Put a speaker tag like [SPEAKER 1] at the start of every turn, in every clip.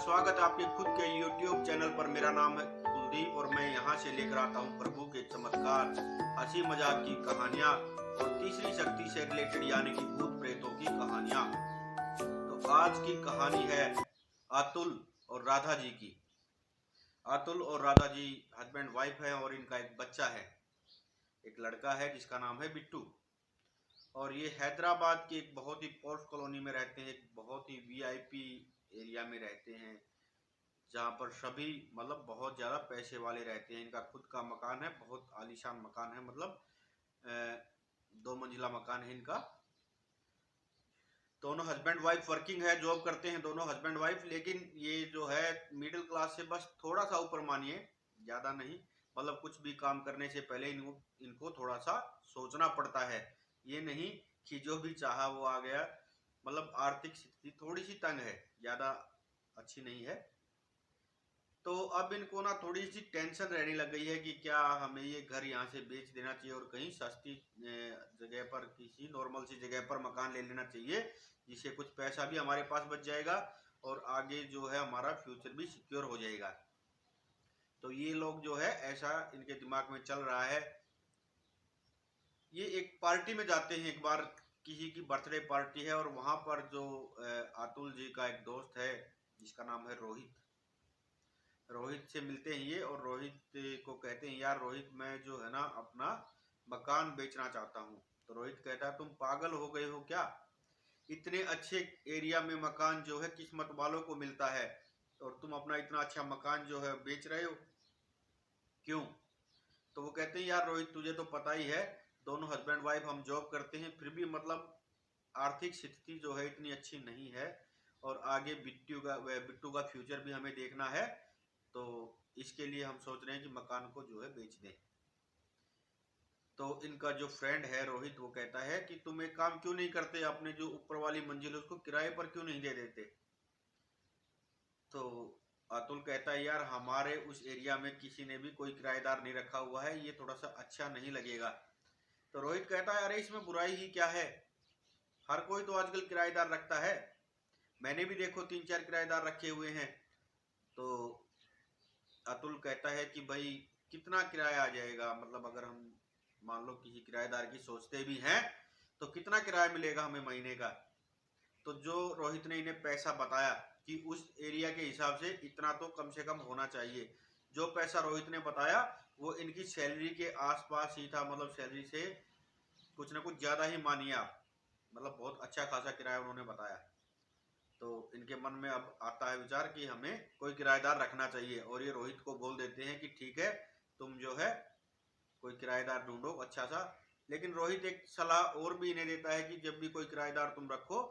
[SPEAKER 1] स्वागत है आपके खुद के YouTube चैनल पर। मेरा नाम है कुलदीप और मैं यहाँ से लेकर आता हूँ प्रभु के चमत्कार, हंसी मजाक की कहानियाँ और तीसरी शक्ति से रिलेटेड यानी कि भूत प्रेतों की कहानियाँ। तो आज की कहानी है अतुल और राधा जी की। अतुल और राधा जी हस्बैंड वाइफ है और इनका एक बच्चा है, एक लड़का है जिसका नाम है बिट्टू। और ये हैदराबाद की एक बहुत ही पॉश कॉलोनी में रहते हैं, एक बहुत ही वीआईपी एरिया में रहते हैं, जहाँ पर सभी मतलब बहुत ज़्यादा पैसे वाले रहते हैं। इनका खुद का मकान है, बहुत आलीशान मकान है, मतलब 2 मंजिला मकान है इनका। दोनों हस्बैंड वाइफ वर्किंग है, जॉब करते हैं दोनों हस्बैंड वाइफ। लेकिन ये जो है मिडिल क्लास से बस थोड़ा सा ऊपर मानिए, ज़्यादा नहीं। मतलब कुछ भी काम करने से पहले इनको थोड़ा सा सोचना पड़ता है। ये नहीं कि जो भी चाहा वो आ गया। मतलब आर्थिक स्थिति थोड़ी सी तंग है, ज़्यादा अच्छी नहीं है। तो अब इनको ना थोड़ी सी टेंशन रहने लग गई है कि क्या हमें ये घर यहाँ से बेच देना चाहिए और कहीं सस्ती जगह पर, किसी नॉर्मल सी जगह पर मकान ले लेना चाहिए, जिससे कुछ पैसा भी हमारे पास बच जाएगा और आगे जो है हमारा फ्यूचर भी सिक्योर हो जाएगा। तो ये लोग जो है ऐसा इनके दिमाग में चल रहा है। ये एक पार्टी में जाते हैं, एक बार किसी की बर्थडे पार्टी है और वहां पर जो अतुल जी का एक दोस्त है जिसका नाम है रोहित। रोहित से मिलते हैं ये और रोहित को कहते हैं, यार रोहित मैं जो है ना अपना मकान बेचना चाहता हूँ। तो रोहित कहता है, तुम पागल हो गए हो क्या? इतने अच्छे एरिया में मकान जो है किस्मत वालों को मिलता है और तुम अपना इतना अच्छा मकान जो है बेच रहे हो, क्यों? तो वो कहते हैं, यार रोहित तुझे तो पता ही है, दोनों हस्बैंड वाइफ हम जॉब करते हैं, फिर भी मतलब आर्थिक स्थिति जो है इतनी अच्छी नहीं है और आगे बिट्टू का फ्यूचर भी हमें देखना है। तो इसके लिए हम सोच रहे हैं कि मकान को जो है बेच दें। तो इनका जो फ्रेंड है रोहित, वो कहता है कि तुम एक काम क्यों नहीं करते, अपने जो ऊपर वाली मंजिल है उसको किराए पर क्यों नहीं दे देते? तो अतुल कहता है, यार हमारे उस एरिया में किसी ने भी कोई किराएदार नहीं रखा हुआ है, ये थोड़ा सा अच्छा नहीं लगेगा। तो रोहित कहता है, अरे इसमें बुराई ही क्या है, हर कोई तो आजकल किराएदार रखता है, मैंने भी देखो 3-4 किराएदार रखे हुए हैं। तो अतुल कहता है कि भाई कितना किराया आ जाएगा, मतलब अगर हम मान लो किसी किराएदार की सोचते भी हैं तो कितना किराया मिलेगा हमें महीने का? तो जो रोहित ने इन्हें पैसा बताया कि उस एरिया के हिसाब से इतना तो कम से कम होना चाहिए, जो पैसा रोहित ने बताया वो इनकी सैलरी के आसपास ही था, मतलब सैलरी से कुछ ना कुछ ज्यादा ही मानिए आप, मतलब बहुत अच्छा खासा किराया उन्होंने बताया। तो इनके मन में अब आता है विचार कि हमें कोई किराएदार रखना चाहिए और ये रोहित को बोल देते हैं कि ठीक है, तुम जो है कोई किराएदार ढूंढो अच्छा सा। लेकिन रोहित एक सलाह और भी इन्हें देता है कि जब भी कोई किराएदार तुम रखो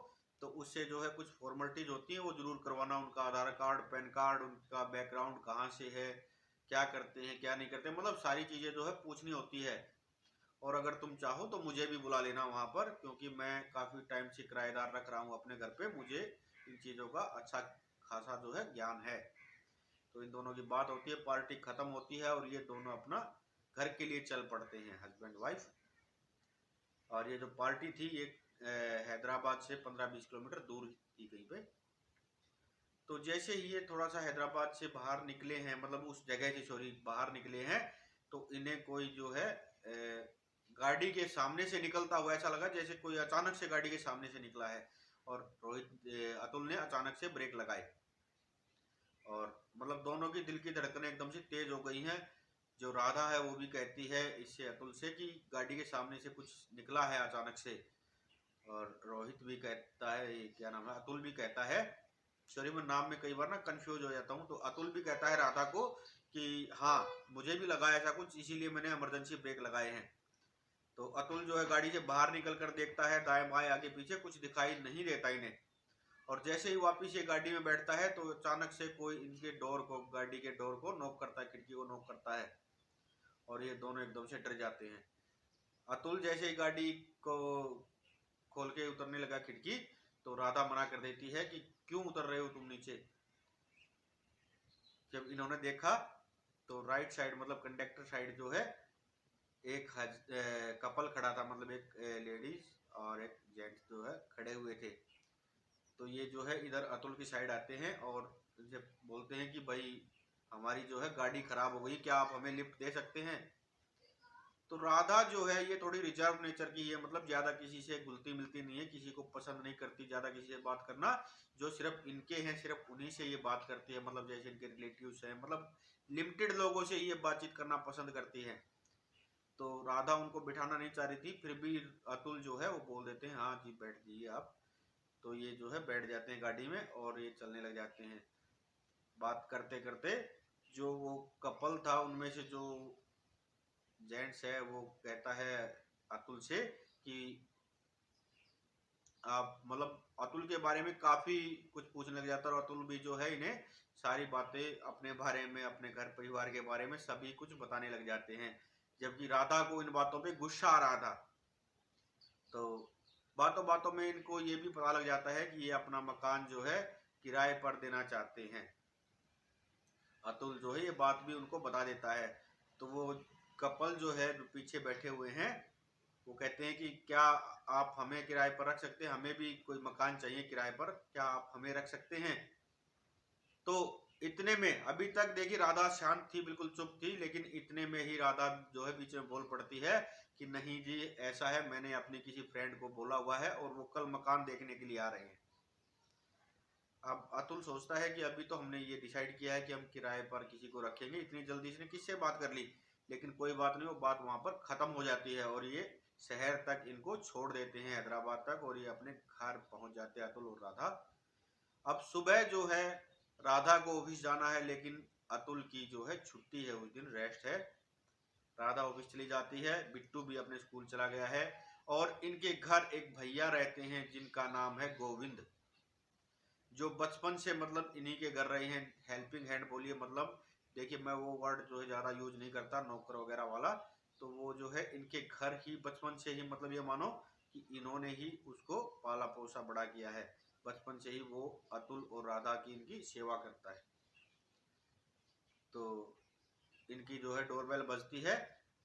[SPEAKER 1] तो उससे जो है कुछ फॉर्मेलिटीज होती है वो जरूर करवाना, उनका आधार कार्ड, पैन कार्ड, उनका बैकग्राउंड कहाँ से है, क्या करते हैं क्या नहीं करते, मतलब सारी चीजें जो है पूछनी होती है। और अगर तुम चाहो तो मुझे भी बुला लेना वहां पर, क्योंकि मैं काफी टाइम से किराएदार रख रहा हूँ अपने घर पे, मुझे इन चीजों का अच्छा खासा जो है ज्ञान है। तो इन दोनों की बात होती है, पार्टी खत्म होती है और ये दोनों अपना घर के लिए चल पड़ते हैं हस्बैंड वाइफ। और ये जो पार्टी थी ये हैदराबाद से 15-20 किलोमीटर दूर थी कहीं पे। तो जैसे ही ये थोड़ा सा हैदराबाद से बाहर निकले हैं, मतलब उस जगह से सॉरी बाहर निकले हैं, तो इन्हें कोई जो है गाड़ी के सामने से निकलता हुआ ऐसा लगा जैसे कोई अचानक से गाड़ी के सामने से निकला है। और अतुल ने अचानक से ब्रेक लगाए और मतलब दोनों की दिल की धड़कनें एकदम से तेज हो गई हैं। जो राधा है वो भी कहती है इससे अतुल से कि गाड़ी के सामने से कुछ निकला है अचानक से। और रोहित भी कहता है, क्या नाम है, अतुल भी कहता है, सॉरी मैं नाम में कई बार ना कंफ्यूज हो जाता हूँ। तो अतुल भी कहता है राधा को कि हाँ मुझे भी लगा ऐसा कुछ, इसीलिए मैंने इमरजेंसी ब्रेक लगाए हैं। तो अतुल जो है गाड़ी से बाहर निकल कर देखता है, दाएं बाएं आगे पीछे कुछ दिखाई नहीं देता इन्हें। और जैसे ही वापिस ये गाड़ी में बैठता है तो अचानक से कोई इनके डोर को, गाड़ी के डोर को नॉक करता है, खिड़की को नॉक करता है और ये दोनों एकदम से डर जाते हैं। अतुल जैसे ही गाड़ी को खोल के उतरने लगा खिड़की, तो राधा मना कर देती है कि क्यों उतर रहे हो तुम नीचे। जब इन्होंने देखा तो राइट साइड मतलब कंडक्टर साइड जो है एक कपल खड़ा था, मतलब एक लेडीज और एक जेंट्स जो है खड़े हुए थे। तो ये जो है इधर अतुल की साइड आते हैं और इनसे बोलते हैं कि भाई हमारी जो है गाड़ी खराब हो गई, क्या आप हमें लिफ्ट दे सकते हैं। तो राधा जो है ये थोड़ी रिजर्व नेचर की है, मतलब ज्यादा किसी से घुलती मिलती नहीं है, किसी को पसंद नहीं करती ज्यादा किसी से बात करना। जो सिर्फ इनके हैं सिर्फ उन्हीं से ये बात करती है, मतलब जैसे इनके रिलेटिव्स हैं, मतलब लिमिटेड लोगों से ये बातचीत करना पसंद करती है। तो राधा उनको बिठाना नहीं चाह रही थी, फिर भी अतुल जो है वो बोल देते हैं हाँ जी बैठ जाइए आप। तो ये जो है बैठ जाते हैं गाड़ी में और ये चलने लग जाते हैं। बात करते करते जो वो कपल था उनमें से जो जेंट्स है वो कहता है अतुल से कि आप मतलब अतुल के बारे में काफी कुछ पूछने लग जाता है, और अतुल भी जो है इन्हें सारी बातें अपने बारे में अपने घर परिवार के बारे में सभी कुछ बताने लग जाते हैं। जबकि राधा को इन बातों पे गुस्सा आ रहा था। तो बातों बातों में इनको ये भी पता लग जाता है कि ये अपना मकान जो है किराए पर देना चाहते हैं। अतुल जो है ये बात भी उनको बता देता है। तो वो कपल जो है जो पीछे बैठे हुए हैं वो कहते हैं कि क्या आप हमें किराए पर रख सकते हैं, हमें भी कोई मकान चाहिए किराए पर, क्या आप हमें रख सकते हैं। तो इतने में अभी तक देखिए राधा शांत थी, बिल्कुल चुप थी, लेकिन इतने में ही राधा जो है बीच में बोल पड़ती है कि नहीं जी ऐसा है, मैंने अपने किसी फ्रेंड को बोला हुआ है और वो कल मकान देखने के लिए आ रहे हैं। अब अतुल सोचता है कि अभी तो हमने ये डिसाइड किया है कि हम किराए पर किसी को रखेंगे, इतनी जल्दी इसने किससे बात कर ली। लेकिन कोई बात नहीं, वो बात वहां पर खत्म हो जाती है और ये शहर तक इनको छोड़ देते हैं, हैदराबाद तक, और ये अपने घर पहुंच जाते हैं अतुल और राधा। अब सुबह जो है राधा को ऑफिस जाना है, लेकिन अतुल की जो है छुट्टी है, उस दिन रेस्ट है। राधा ऑफिस चली जाती है, बिट्टू भी अपने स्कूल चला गया है, और इनके घर एक भैया रहते हैं जिनका नाम है गोविंद, जो बचपन से मतलब इन्हीं के घर रहे हैं। हेल्पिंग हैंड बोलिए, मतलब देखिए मैं वो वर्ड जो है ज़्यादा यूज नहीं करता नौकर वगैरह वाला। तो वो जो है इनके घर ही बचपन से ही, मतलब ये मानो कि इन्होंने ही उसको पाला पोसा बड़ा किया है। बचपन से ही वो अतुल और राधा की इनकी सेवा करता है। तो इनकी जो है डोरबेल बजती है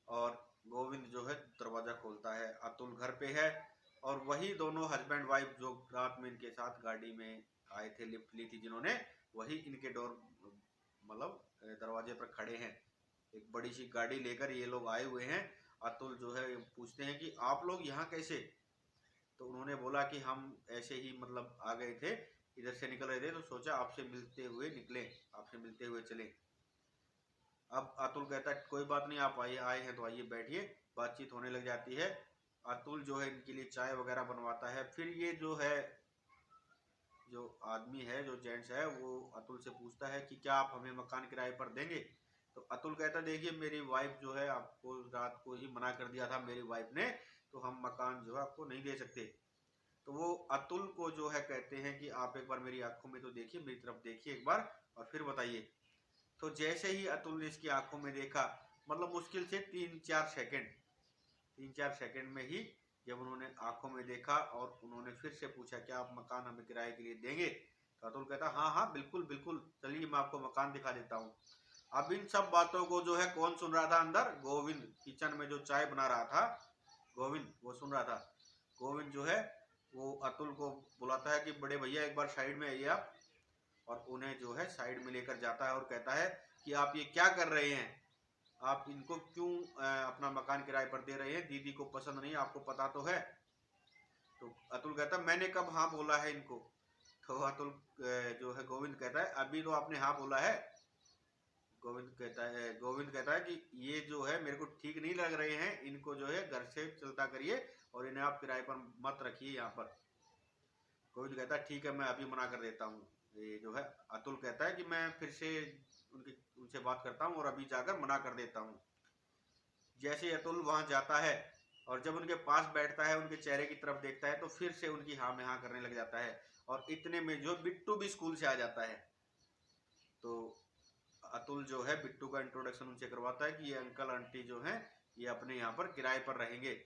[SPEAKER 1] और गोविंद जो है दरवाजा खोलता है, अतुल घर पे है। और वही दोनों हस्बैंड वाइफ जो रात में इनके साथ गाड़ी में आए थे, लिफ्ट ली थी जिन्होंने, वही इनके डोर मतलब दरवाजे पर खड़े हैं। एक बड़ी सी गाड़ी लेकर ये लोग आए हुए हैं। अतुल जो है पूछते हैं कि आप लोग यहाँ कैसे। तो उन्होंने बोला कि हम ऐसे ही मतलब आ गए थे, इधर से निकल रहे थे तो सोचा आपसे मिलते हुए निकले, आपसे मिलते हुए चले। अब अतुल कहता है कोई बात नहीं, आप आइए, आए हैं तो आइए बैठिए। बातचीत होने लग जाती है। अतुल जो है इनके लिए चाय वगैरह बनवाता है। फिर ये जो है जो आदमी है जो जेंट्स है वो अतुल से पूछता है कि क्या आप हमें मकान किराए पर देंगे। तो अतुल कहता है देखिए मेरी वाइफ जो है आपको रात को ही मना कर दिया था मेरी वाइफ ने, तो हम मकान जो है आपको नहीं दे सकते। तो वो अतुल को जो है कहते हैं कि आप एक बार मेरी आंखों में तो देखिए, मेरी तरफ देखिए एक बार और फिर बताइए। तो जैसे ही अतुल ने इसकी आंखों में देखा, मतलब मुश्किल से 3-4 सेकंड, 3-4 सेकंड में ही जब उन्होंने आंखों में देखा और उन्होंने फिर से पूछा क्या आप मकान हमें किराए के लिए देंगे, तो अतुल कहता हाँ हाँ बिल्कुल बिल्कुल, चलिए मैं आपको मकान दिखा देता हूँ। अब इन सब बातों को जो है कौन सुन रहा था अंदर, गोविंद किचन में जो चाय बना रहा था, गोविंद वो सुन रहा था। गोविंद जो है वो अतुल को बुलाता है कि बड़े भैया एक बार साइड में आइए आप, और उन्हें जो है साइड में लेकर जाता है और कहता है कि आप ये क्या कर रहे हैं, आप इनको क्यों अपना मकान किराए पर दे रहे हैं, दीदी को पसंद नहीं, आपको पता तो है। तो अतुल कहता है मैंने कब हाँ बोला है इनको। तो अतुल जो है गोविंद कहता है अभी तो आपने हाँ बोला है। गोविंद कहता है कि ये जो है मेरे को ठीक नहीं लग रहे हैं, इनको जो है घर से चलता करिए और इन्हें आप किराए पर मत रखिए यहाँ पर। गोविंद कहता है ठीक है मैं अभी मना कर देता हूँ। ये जो है अतुल कहता है कि मैं फिर से उनसे बात करता हूँ और अभी जाकर मना कर देता हूँ। जैसे अतुल वहां जाता है और जब उनके पास बैठता है उनके चेहरे की तरफ देखता है तो फिर से उनकी हाँ में हाँ करने लग जाता है। और इतने में जो बिट्टू भी स्कूल से आ जाता है। तो अतुल जो है बिट्टू का इंट्रोडक्शन उनसे करवाता है कि ये अंकल आंटी जो हैं ये अपने यहाँ पर किराए पर रहेंगे।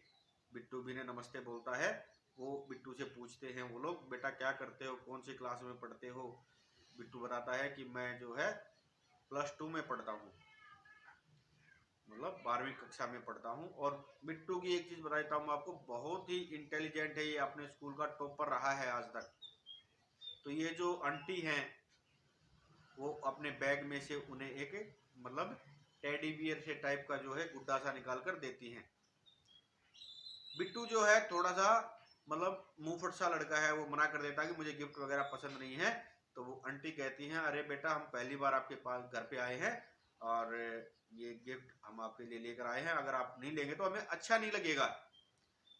[SPEAKER 1] बिट्टू भी ने नमस्ते बोलता है। वो बिट्टू से पूछते हैं वो लोग बेटा क्या करते हो, कौन सी क्लास में पढ़ते हो। बिट्टू बताता है कि मैं जो है +2 में पढ़ता हूँ, मतलब 12वीं कक्षा में पढ़ता हूँ। और बिट्टू की एक चीज बताता हूँ आपको, बहुत ही इंटेलिजेंट है ये, अपने स्कूल का टॉपर रहा है आज तक। तो ये जो आंटी हैं वो अपने बैग में से उन्हें एक मतलब टेडी बियर से टाइप का जो है गुड्डा सा निकाल कर देती हैं। बिट्टू जो है थोड़ा सा मतलब मुंहफट सा लड़का है, वो मना कर देता है कि मुझे गिफ्ट वगैरह पसंद नहीं है। तो वो आंटी कहती हैं, अरे बेटा हम पहली बार आपके पास घर पे आए हैं और ये गिफ्ट हम आपके लिए लेकर आए हैं, अगर आप नहीं लेंगे तो हमें अच्छा नहीं लगेगा।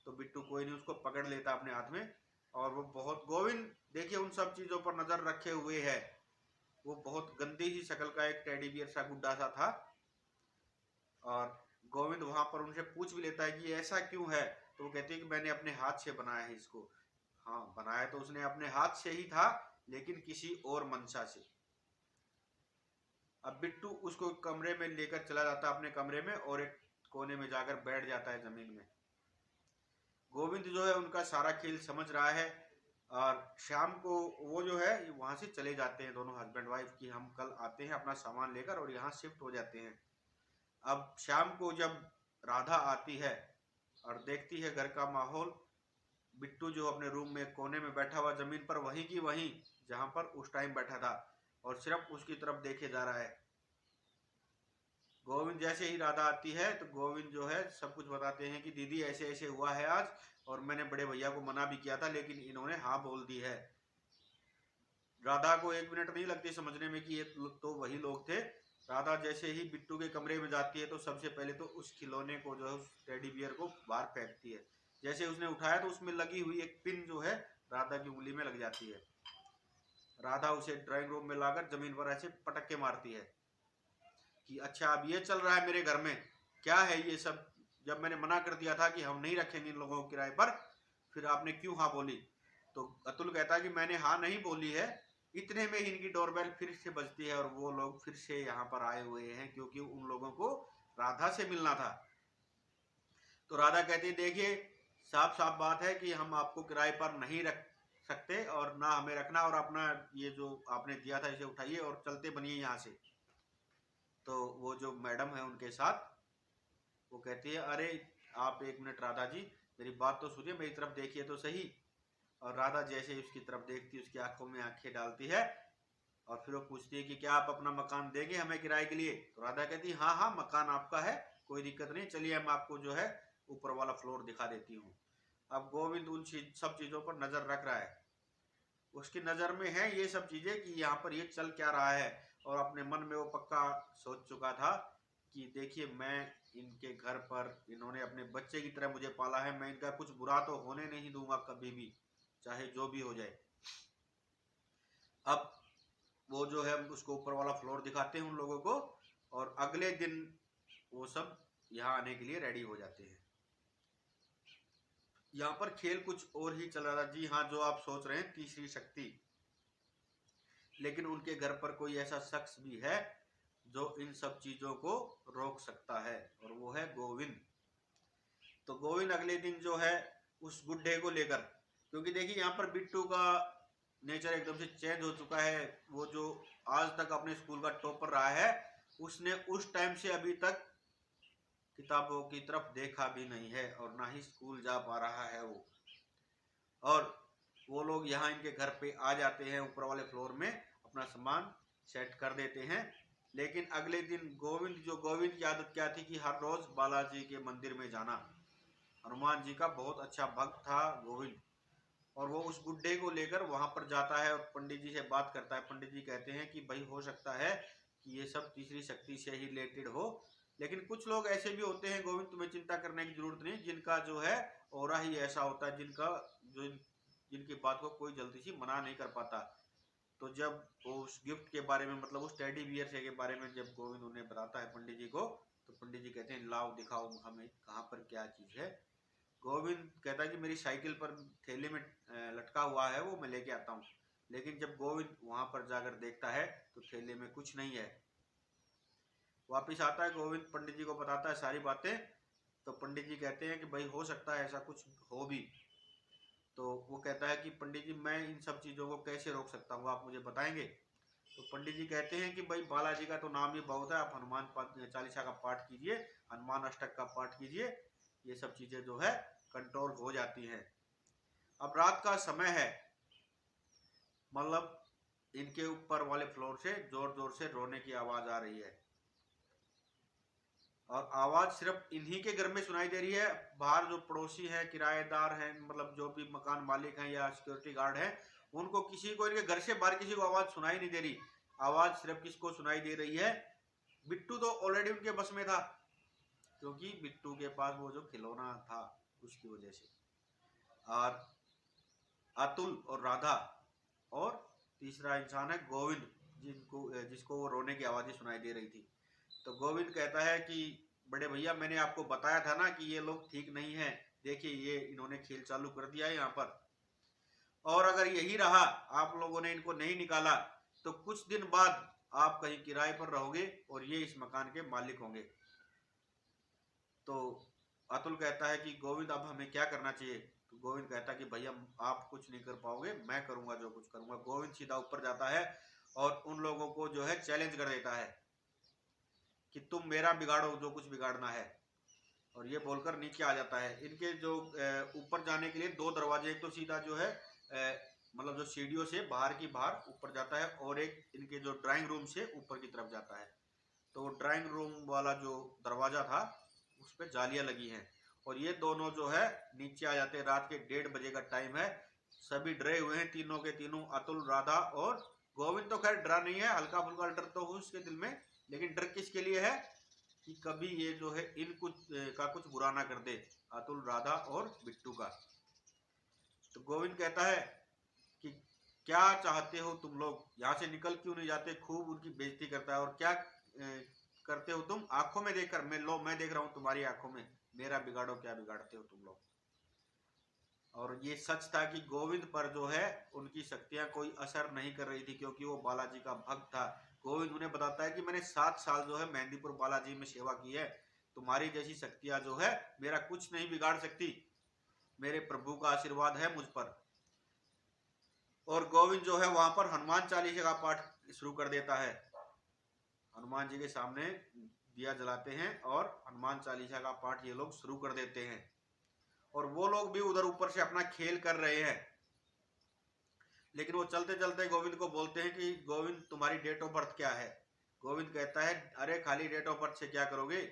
[SPEAKER 1] तो बिट्टू कोई नहीं उसको पकड़ लेता अपने हाथ में, और वो बहुत, गोविंद देखिए उन सब चीजों पर नजर रखे हुए है। वो बहुत गंदी सी शक्ल का एक टेडी बियर सा गुड्डा सा था, और गोविंद वहां पर उनसे पूछ भी लेता है कि ऐसा क्यों है। तो वो कहती है कि मैंने अपने हाथ से बनाया है इसको। हाँ, बनाया तो उसने अपने हाथ से ही था, लेकिन किसी और मंशा से। अब बिट्टू उसको कमरे में लेकर चला जाता है, अपने कमरे में, और एक कोने में जाकर बैठ जाता है जमीन में। गोविंद जो है उनका सारा खेल समझ रहा है, और शाम को वो जो है वहां से चले जाते हैं दोनों हस्बैंड वाइफ की, हम कल आते हैं अपना सामान लेकर, और यहाँ शिफ्ट हो जाते हैं। अब शाम को जब राधा आती है और देखती है घर का माहौल, बिट्टू जो अपने रूम में कोने में बैठा हुआ जमीन पर, वहीं की वहीं जहां पर उस टाइम बैठा था, और सिर्फ उसकी तरफ देखे जा रहा है। गोविंद जैसे ही राधा आती है तो गोविंद जो है सब कुछ बताते हैं कि दीदी ऐसे ऐसे हुआ है आज, और मैंने बड़े भैया को मना भी किया था लेकिन इन्होंने हाँ बोल दी है। राधा को एक मिनट नहीं लगती समझने में कि ये तो वही लोग थे। राधा जैसे ही बिट्टू के कमरे में जाती है तो सबसे पहले तो उस खिलौने को जो है, उस टेडी बियर को बाहर फेंकती है। जैसे उसने उठाया तो उसमें लगी हुई एक पिन जो है राधा की उंगली में लग जाती है। राधा उसे ड्राइंग रूम में लाकर जमीन पर ऐसे पटक के मारती है कि अच्छा अब ये चल रहा है मेरे घर में, क्या है ये सब, जब मैंने मना कर दिया था कि हम नहीं रखेंगे इन लोगों को किराए पर, फिर आपने क्यों हाँ बोली। तो अतुल कहता है कि मैंने हाँ नहीं बोली है। इतने में इनकी डोरबेल फिर से बजती है, और वो लोग फिर से यहाँ पर आए हुए हैं क्योंकि उन लोगों को राधा से मिलना था। तो राधा कहती है, देखिए साफ साफ बात है कि हम आपको किराए पर नहीं रख सकते, और ना हमें रखना, और अपना ये जो आपने दिया था इसे उठाइए और चलते बनिए यहाँ से। तो वो जो मैडम है उनके साथ, वो कहती है, अरे आप एक मिनट राधा जी, मेरी बात तो सुनिए, मेरी तरफ देखिए तो सही। और राधा जैसे ही उसकी तरफ देखती है, उसकी आंखों में आंखें डालती है, और फिर वो पूछती है कि क्या आप अपना मकान देंगे हमें किराए के लिए। तो राधा कहती है, हाँ हाँ मकान आपका है, कोई दिक्कत नहीं, चलिए हम आपको जो है ऊपर वाला फ्लोर दिखा देती हूँ। अब गोविंद उन सब चीजों पर नजर रख रहा है, उसकी नजर में है ये सब चीजें कि यहाँ पर ये चल क्या रहा है, और अपने मन में वो पक्का सोच चुका था कि देखिए मैं इनके घर पर, इन्होंने अपने बच्चे की तरह मुझे पाला है, मैं इनका कुछ बुरा तो होने नहीं दूंगा कभी भी, चाहे जो भी हो जाए। अब वो जो है उसको ऊपर वाला फ्लोर दिखाते हैं उन लोगों को, और अगले दिन वो सब यहाँ आने के लिए रेडी हो जाते हैं। यहाँ पर खेल कुछ और ही चल रहा था, जी हाँ, जो आप सोच रहे हैं तीसरी शक्ति। लेकिन उनके घर पर कोई ऐसा शख्स भी है जो इन सब चीजों को रोक सकता है, और वो है गोविंद। तो गोविंद अगले दिन जो है उस गुड्डे को लेकर, क्योंकि देखिए यहाँ पर बिट्टू का नेचर एकदम से चेंज हो चुका है। वो जो आज तक अपने स्कूल का टॉपर रहा है, उसने उस टाइम से अभी तक किताबों की तरफ देखा भी नहीं है, और ना ही स्कूल जा पा रहा है वो। और वो लोग यहाँ इनके घर पे आ जाते हैं, ऊपर वाले फ्लोर में अपना सामान सेट कर देते हैं। लेकिन अगले दिन गोविंद की आदत क्या थी कि हर रोज बालाजी के मंदिर में जाना। हनुमान जी का बहुत अच्छा भक्त था गोविंद, और वो उस गुड्डे को लेकर वहां पर जाता है और पंडित जी से बात करता है। पंडित जी कहते हैं कि भाई हो सकता है कि ये सब तीसरी शक्ति से ही रिलेटेड हो, लेकिन कुछ लोग ऐसे भी होते हैं गोविंद, तुम्हें चिंता करने की जरूरत नहीं, जिनका जो है ऑरा ही ऐसा होता है, जिनकी बात को कोई जल्दी से मना नहीं कर पाता। तो जब वो उस गिफ्ट के बारे में, मतलब उस टेडी बियर से के बारे में जब गोविंद उन्हें बताता है पंडित जी को, तो पंडित जी कहते हैं, लाओ दिखाओ हमें कहाँ पर क्या चीज है। गोविंद कहता है कि मेरी साइकिल पर थैले में लटका हुआ है, वो मैं लेके आता हूँ। लेकिन जब गोविंद वहां पर जाकर देखता है तो थैले में कुछ नहीं है। वापिस आता है गोविंद, पंडित जी को बताता है सारी बातें। तो पंडित जी कहते हैं कि भाई हो सकता है ऐसा कुछ हो भी। तो वो कहता है कि पंडित जी मैं इन सब चीजों को कैसे रोक सकता हूँ, आप मुझे बताएंगे। तो पंडित जी कहते हैं कि भाई बालाजी का तो नाम ही बहुत है, आप हनुमान चालीसा का पाठ कीजिए, हनुमान अष्टक का पाठ कीजिए, ये सब चीजें जो है कंट्रोल हो जाती हैं। अब रात का समय है, मतलब इनके ऊपर वाले फ्लोर से जोर जोर से रोने की आवाज आ रही है, और आवाज सिर्फ इन्हीं के घर में सुनाई दे रही है। बाहर जो पड़ोसी है, किराएदार हैं, मतलब जो भी मकान मालिक हैं या सिक्योरिटी गार्ड हैं, उनको किसी को, इनके घर से बाहर किसी को आवाज सुनाई नहीं दे रही। आवाज सिर्फ किसको सुनाई दे रही है? बिट्टू तो ऑलरेडी उनके बस में था, क्योंकि बिट्टू के पास वो जो खिलौना था उसकी वजह से। और अतुल और राधा, और तीसरा इंसान है गोविंद, जिसको वो रोने की आवाजें सुनाई दे रही थी। तो गोविंद कहता है कि बड़े भैया, मैंने आपको बताया था ना कि ये लोग ठीक नहीं है, देखिए ये इन्होंने खेल चालू कर दिया है यहाँ पर, और अगर यही रहा, आप लोगों ने इनको नहीं निकाला, तो कुछ दिन बाद आप कहीं किराए पर रहोगे और ये इस मकान के मालिक होंगे। तो अतुल कहता है कि गोविंद, अब हमें क्या करना चाहिए? तो गोविंद कहता है कि भैया आप कुछ नहीं कर पाओगे, मैं करूंगा जो कुछ करूंगा। गोविंद सीधा ऊपर जाता है और उन लोगों को जो है चैलेंज कर देता है कि तुम मेरा बिगाड़ो जो कुछ बिगाड़ना है, और ये बोलकर नीचे आ जाता है। इनके जो ऊपर जाने के लिए दो दरवाजे, एक तो सीधा जो है मतलब जो सीढ़ियों से बाहर की बाहर ऊपर जाता है, और एक इनके जो ड्राइंग रूम से ऊपर की तरफ जाता है। तो ड्राइंग रूम वाला जो दरवाजा था उस पर जालियां लगी हैं, और ये दोनों जो है नीचे आ जाते हैं। रात के 1:30 बजे का टाइम है, सभी डरे हुए हैं, तीनों के तीनों, अतुल, राधा और गोविंद। तो खैर डरा नहीं है, हल्का फुल्का डर तो हो उसके दिल में, लेकिन डर किसके लिए है? कि कभी ये जो है इन कुछ बुरा ना कर दे, अतुल, राधा और बिट्टू का। तो गोविंद कहता है कि क्या चाहते हो तुम लोग, यहाँ से निकल क्यों नहीं जाते? खूब उनकी बेइज्जती करता है। और क्या करते हो तुम? आंखों में देखकर, मैं देख रहा हूं तुम्हारी आंखों में, मेरा बिगाड़ो, क्या बिगाड़ते हो तुम लोग? और ये सच था कि गोविंद पर जो है उनकी शक्तियां कोई असर नहीं कर रही थी, क्योंकि वो बालाजी का भक्त था। गोविंद उन्हें बताता है कि मैंने 7 साल जो है मेहंदीपुर बालाजी में सेवा की है, तुम्हारी जैसी शक्तियां जो है मेरा कुछ नहीं बिगाड़ सकती, मेरे प्रभु का आशीर्वाद है मुझ पर। और गोविंद जो है वहां पर हनुमान चालीसा का पाठ शुरू कर देता है। हनुमान जी के सामने दिया जलाते हैं और हनुमान चालीसा का पाठ ये लोग शुरू कर देते हैं, और वो लोग भी उधर ऊपर से अपना खेल कर रहे हैं। लेकिन वो चलते चलते गोविंद को बोलते हैं कि गोविंद, तुम्हारी डेट ऑफ बर्थ क्या है? गोविंद कहता है, अरे खाली डेट ऑफ बर्थ से क्या करोगे?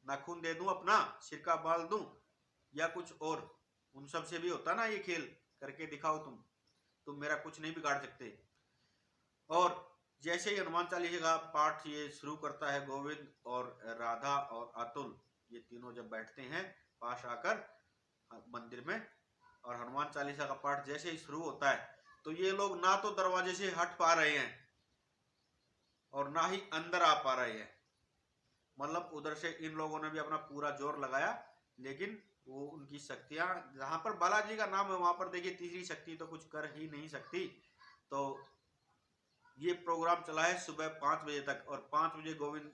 [SPEAKER 1] नाखून दे दूं अपना, सिर का बाल दूं, या कुछ और? उन सब से भी होता ना ये खेल, करके दिखाओ तुम मेरा कुछ नहीं बिगाड़ सकते। और जैसे ही हनुमान चालीसा का पाठ ये शुरू करता है गोविंद, और राधा और अतुल ये तीनों जब बैठते हैं पास आकर मंदिर में, और हनुमान चालीसा का पाठ जैसे ही शुरू होता है, तो ये लोग ना तो दरवाजे से हट पा रहे हैं और ना ही अंदर आ पा रहे हैं। मतलब उधर से इन लोगों ने भी अपना पूरा जोर लगाया, लेकिन वो उनकी शक्तियां, जहां पर बालाजी का नाम है वहां पर देखिए तीसरी शक्ति तो कुछ कर ही नहीं सकती। तो ये प्रोग्राम चला है सुबह 5 बजे तक, और 5 बजे गोविंद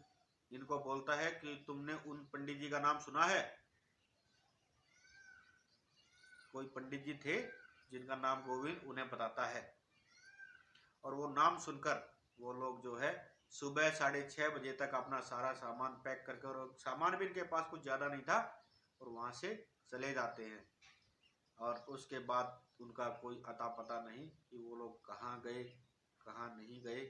[SPEAKER 1] इनको बोलता है कि तुमने उन पंडित जी का नाम सुना है? कोई पंडित जी थे जिनका नाम गोविंद उन्हें बताता है, और वो नाम सुनकर वो लोग जो है सुबह 6:30 बजे तक अपना सारा सामान पैक करके, और सामान भी इनके पास कुछ ज्यादा नहीं था, और वहां से चले जाते हैं। और उसके बाद उनका कोई अता पता नहीं कि वो लोग कहाँ गए, कहाँ नहीं गए,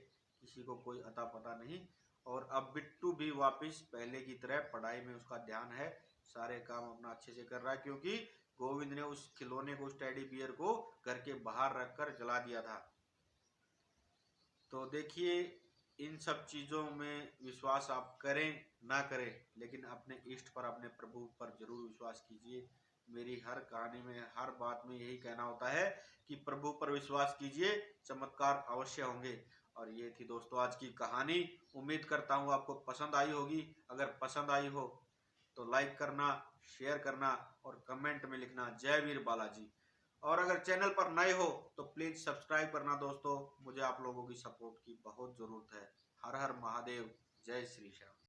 [SPEAKER 1] किसी को कोई अता पता नहीं। और अब बिट्टू भी वापस पहले की तरह पढ़ाई में उसका ध्यान है, सारे काम अपना अच्छे से कर रहा है, क्योंकि गोविंद ने उस खिलौने को, उस टेडी बियर को घर के बाहर रखकर जला दिया था। तो देखिए, इन सब चीज़ों में विश्वास आप करें ना करें, लेकिन अपने इष्ट पर, अपने प्रभु पर जरूर विश्वास कीजिए। मेरी हर कहानी में, हर बात में यही कहना होता है कि प्रभु पर विश्वास कीजिए, चमत्कार अवश्य होंगे। और ये थी दोस्तों आज की कहानी। उम्मीद करता हूँ आपको पसंद आई होगी। अगर पसंद आई हो तो लाइक करना, शेयर करना और कमेंट में लिखना जय वीर बालाजी। और अगर चैनल पर नए हो तो प्लीज सब्सक्राइब करना दोस्तों, मुझे आप लोगों की सपोर्ट की बहुत जरूरत है। हर हर महादेव, जय श्री श्याम।